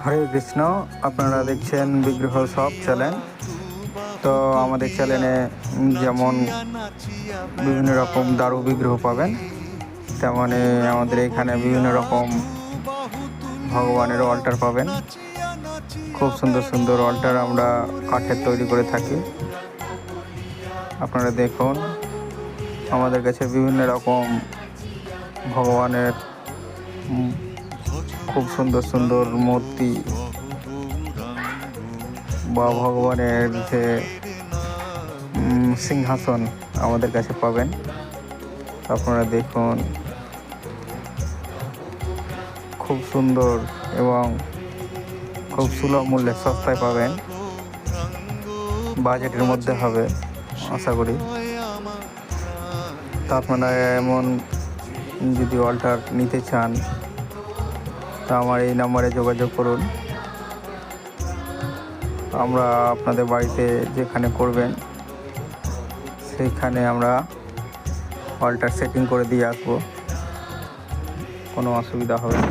হরে কৃষ্ণ। আপনারা দেখছেন বিগ্রহ সব চ্যানেল। তো আমাদের চ্যানেলে যেমন বিভিন্ন রকম দারু বিগ্রহ পাবেন, তেমনি আমাদের এখানে বিভিন্ন রকম ভগবানের অল্টার পাবেন। খুব সুন্দর সুন্দর অল্টার আমরা কাঠের তৈরি করে থাকি। আপনারা দেখুন, আমাদের কাছে বিভিন্ন রকম ভগবানের খুব সুন্দর সুন্দর মূর্তি বা ভগবানের যে সিংহাসন আমাদের কাছে পাবেন। আপনারা দেখুন, খুব সুন্দর এবং খুব সুলভ মূল্যে সস্তায় পাবেন। বাজেটের মধ্যে হবে আশা করি। তো আপনারা এমন যদি অল্টার নিতে চান, তা আমার এই নম্বরে যোগাযোগ করুন। আমরা আপনাদের বাড়িতে যেখানে করবেন সেইখানে আমরা অল্টার সেটিং করে দিয়ে আসবো, কোনো অসুবিধা হবে না।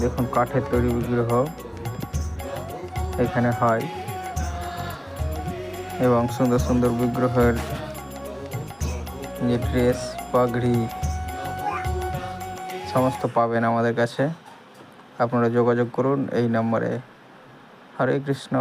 দেখুন, কাঠের তৈরি বিগ্রহ এখানে হয় এবং সুন্দর সুন্দর বিগ্রহের যে ড্রেস, পাগড়ি সমস্ত পাবেন আমাদের কাছে। আপনারা যোগাযোগ করুন এই নম্বরে। হরে কৃষ্ণ।